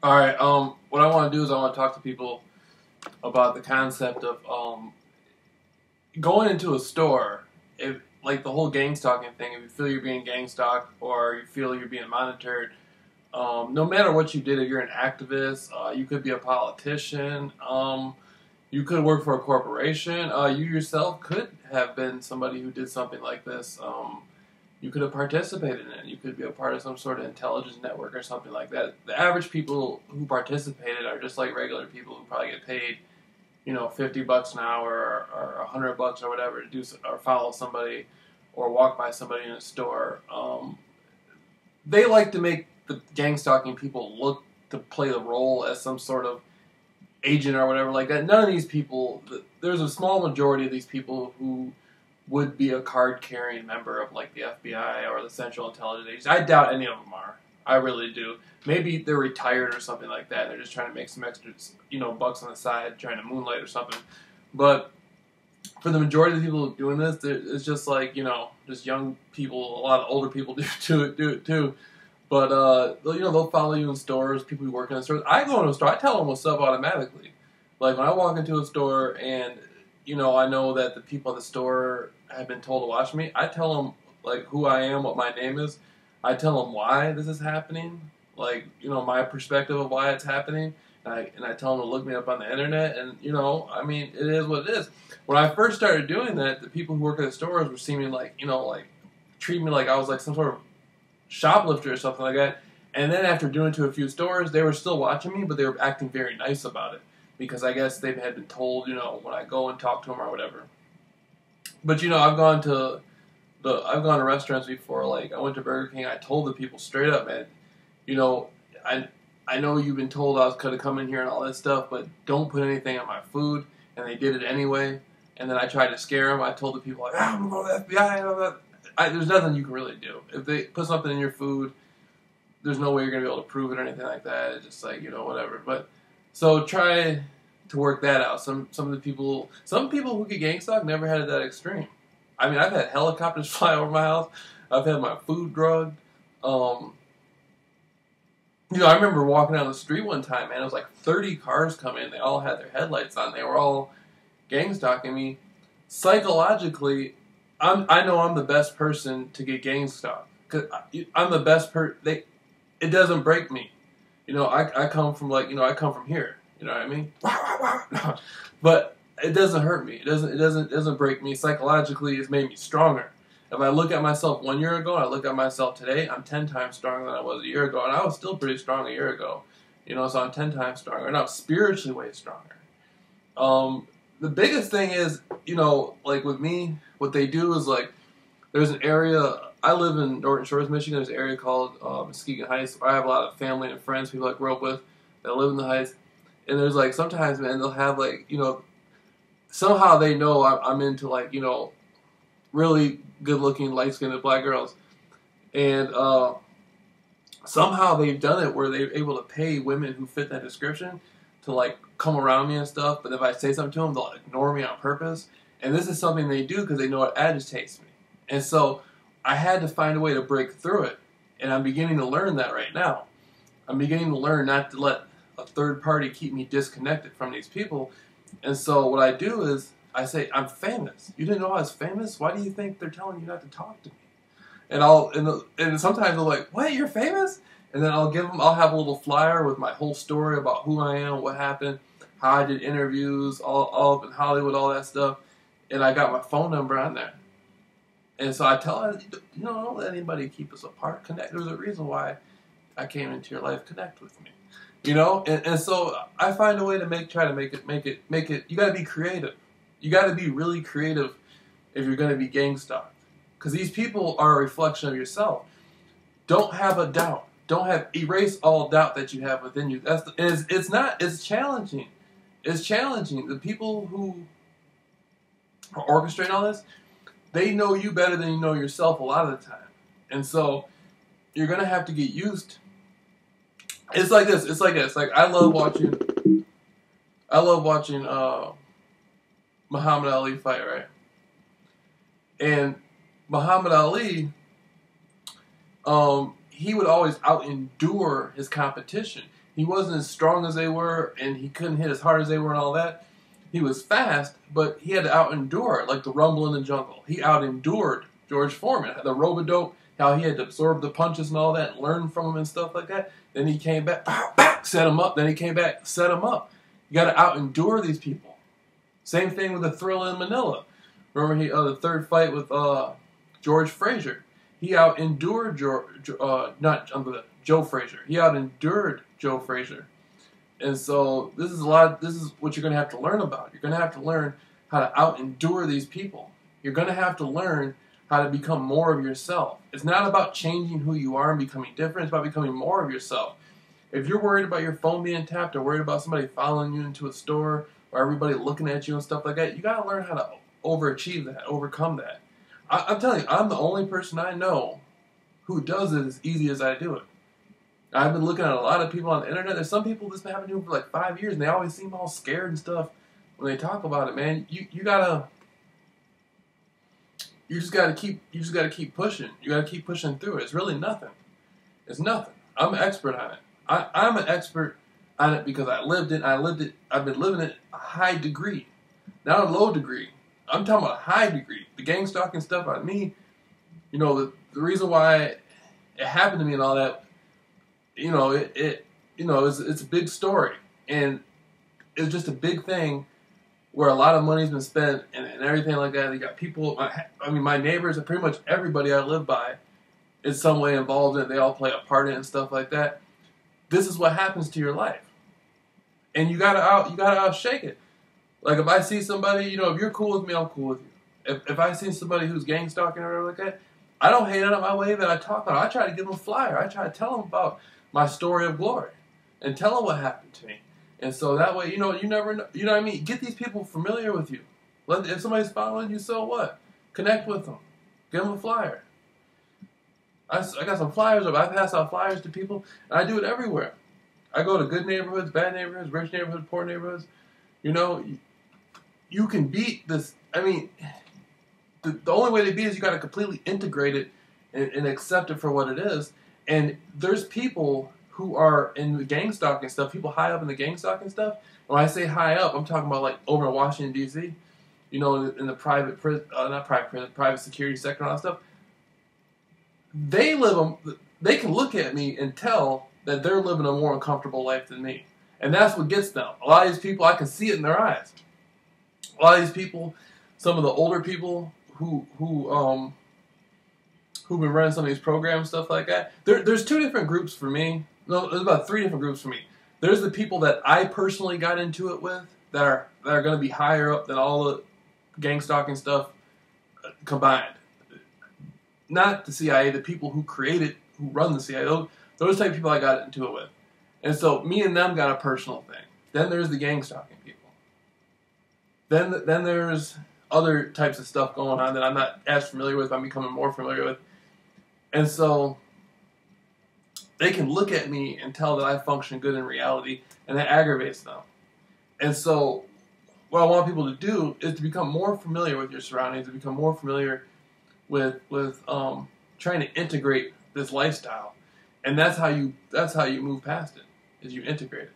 All right. What I want to do is I want to talk to people about the concept of going into a store. If like the whole gang stalking thing, if you feel you're being gang stalked or you feel you're being monitored, no matter what you did, if you're an activist, you could be a politician, you could work for a corporation, you yourself could have been somebody who did something like this. You could have participated in it. You could be a part of some sort of intelligence network or something like that. The average people who participated are just like regular people who probably get paid, $50 an hour or $100 or whatever to do or follow somebody or walk by somebody in a store. They like to make the gang stalking people look to play the role as some sort of agent or whatever like that. None of these people. There's a small majority of these people who would be a card-carrying member of like the FBI or the Central Intelligence Agency. I doubt any of them are. I really do. Maybe they're retired or something like that. They're just trying to make some extra, bucks on the side, trying to moonlight or something. But for the majority of the people doing this, it's just like just young people. A lot of older people do it too. But they'll follow you in stores. People who work in the stores. I go into a store. I tell them what's up automatically. Like when I walk into a store and I know that the people at the store have been told to watch me. I tell them, like, who I am, what my name is. I tell them why this is happening, like, my perspective of why it's happening. And I tell them to look me up on the internet. And, it is what it is. When I first started doing that, the people who work at the stores were seeming like, treating me like I was like some sort of shoplifter or something like that. And then after doing it to a few stores, they were still watching me, but they were acting very nice about it. Because I guess they had been told, when I go and talk to them or whatever. But I've gone to restaurants before. Like I went to Burger King. I told the people straight up, man. I know you've been told I was going to come in here and all this stuff, but don't put anything on my food. And they did it anyway. And then I tried to scare them. I told the people like, I'm going to the FBI. There's nothing you can really do if they put something in your food. There's no way you're going to be able to prove it or anything like that. It's just like whatever. But so try to work that out. Some people who get gang stalked never had it that extreme. I mean, I've had helicopters fly over my house. I've had my food drugged. I remember walking down the street one time, man. It was like 30 cars coming. They all had their headlights on. They were all gang stalking me. Psychologically, I know I'm the best person to get gang stalked. Cause I'm the best person. It doesn't break me. I come from I come from here. You know what I mean? No. But it doesn't hurt me. It doesn't break me. Psychologically, it's made me stronger. If I look at myself 1 year ago and I look at myself today, I'm 10 times stronger than I was a year ago. And I was still pretty strong a year ago. So I'm 10 times stronger. And I'm spiritually way stronger. The biggest thing is, like with me, what they do is like, there's an area, I live in Norton Shores, Michigan. There's an area called Muskegon Heights. I have a lot of family and friends, people I grew up with that live in the Heights. And there's like, sometimes, man, they'll have like, somehow they know I'm into like, really good looking, light skinned black girls. And somehow they've done it where they're able to pay women who fit that description to like come around me and stuff. But if I say something to them, they'll ignore me on purpose. And this is something they do because they know it agitates me. And so I had to find a way to break through it. And I'm beginning to learn that right now. I'm beginning to learn not to let a third party keep me disconnected from these people. And so what I do is I say, I'm famous. You didn't know I was famous? Why do you think they're telling you not to talk to me? And sometimes they're like, what, you're famous? And then I'll have a little flyer with my whole story about who I am, what happened, how I did interviews, all up in Hollywood, all that stuff. And I got my phone number on there. And so I tell her, don't let anybody keep us apart. Connect. There's a reason why I came into your life. Connect with me. And so I find a way to try to make it. You got to be creative. You got to be really creative if you're going to be gang stalked. Because these people are a reflection of yourself. Don't have a doubt. Erase all doubt that you have within you. It's challenging. It's challenging. The people who are orchestrating all this, they know you better than you know yourself a lot of the time. And so you're going to have to get used. It's like this. It's like I love watching Muhammad Ali fight, right? And Muhammad Ali, he would always out-endure his competition. He wasn't as strong as they were, and he couldn't hit as hard as they were and all that. He was fast, but he had to out-endure, like the rumble in the jungle. He out-endured George Foreman. The rope-a-dope, how he had to absorb the punches and all that, and learn from him and stuff like that. Then he came back, set him up. Then he came back, set him up. You got to out-endure these people. Same thing with the Thrill in Manila. Remember the third fight with George Frazier. He out-endured Joe Frazier. He out-endured Joe Frazier. And so this is what you're going to have to learn about. You're going to have to learn how to out-endure these people. You're going to have to learn how to become more of yourself. It's not about changing who you are and becoming different. It's about becoming more of yourself. If you're worried about your phone being tapped or worried about somebody following you into a store or everybody looking at you and stuff like that, you got to learn how to overachieve that, overcome that. I'm telling you, I'm the only person I know who does it as easy as I do it. I've been looking at a lot of people on the internet. There's some people that's been happening to for like 5 years, and they always seem all scared and stuff when they talk about it. Man, you just gotta keep pushing. You gotta keep pushing through it. It's really nothing. It's nothing. I'm an expert on it. I'm an expert on it because I lived it. I've been living it a high degree, not a low degree. I'm talking about a high degree. The gang stalking stuff on me. You know, the reason why it happened to me and all that. You know, it's a big story, and it's just a big thing where a lot of money's been spent and everything like that. You got people. My neighbors and pretty much everybody I live by is some way involved in it. They all play a part in it and stuff like that. This is what happens to your life, and you gotta outshake it. Like if I see somebody, if you're cool with me, I'm cool with you. If I see somebody who's gang stalking or whatever like that, I don't hate on my way that I talk on. I try to give them a flyer. I try to tell them about my story of glory and tell them what happened to me. And so that way, you never know. You know what I mean? Get these people familiar with you. If somebody's following you, so what? Connect with them. Give them a flyer. I got some flyers up. I pass out flyers to people, and I do it everywhere. I go to good neighborhoods, bad neighborhoods, rich neighborhoods, poor neighborhoods. You can beat this. I mean, the only way to beat it is you got to completely integrate it and accept it for what it is. And there's people who are in the gang stalking stuff, people high up in the gang stalking stuff. When I say high up, I'm talking about like over in Washington, D.C., in the private security sector and all that stuff. They can look at me and tell that they're living a more uncomfortable life than me. And that's what gets them. A lot of these people, I can see it in their eyes. A lot of these people, some of the older people who've been running some of these programs, stuff like that. There's two different groups for me. No, there's about three different groups for me. There's the people that I personally got into it with that are going to be higher up than all the gang stalking stuff combined. Not the CIA, the people who run the CIA. Those type of people I got into it with. And so me and them got a personal thing. Then there's the gang stalking people. Then there's other types of stuff going on that I'm not as familiar with, I'm becoming more familiar with. And so they can look at me and tell that I function good in reality, and that aggravates them. And so what I want people to do is to become more familiar with your surroundings, to become more familiar with trying to integrate this lifestyle. And that's how you move past it, is you integrate it.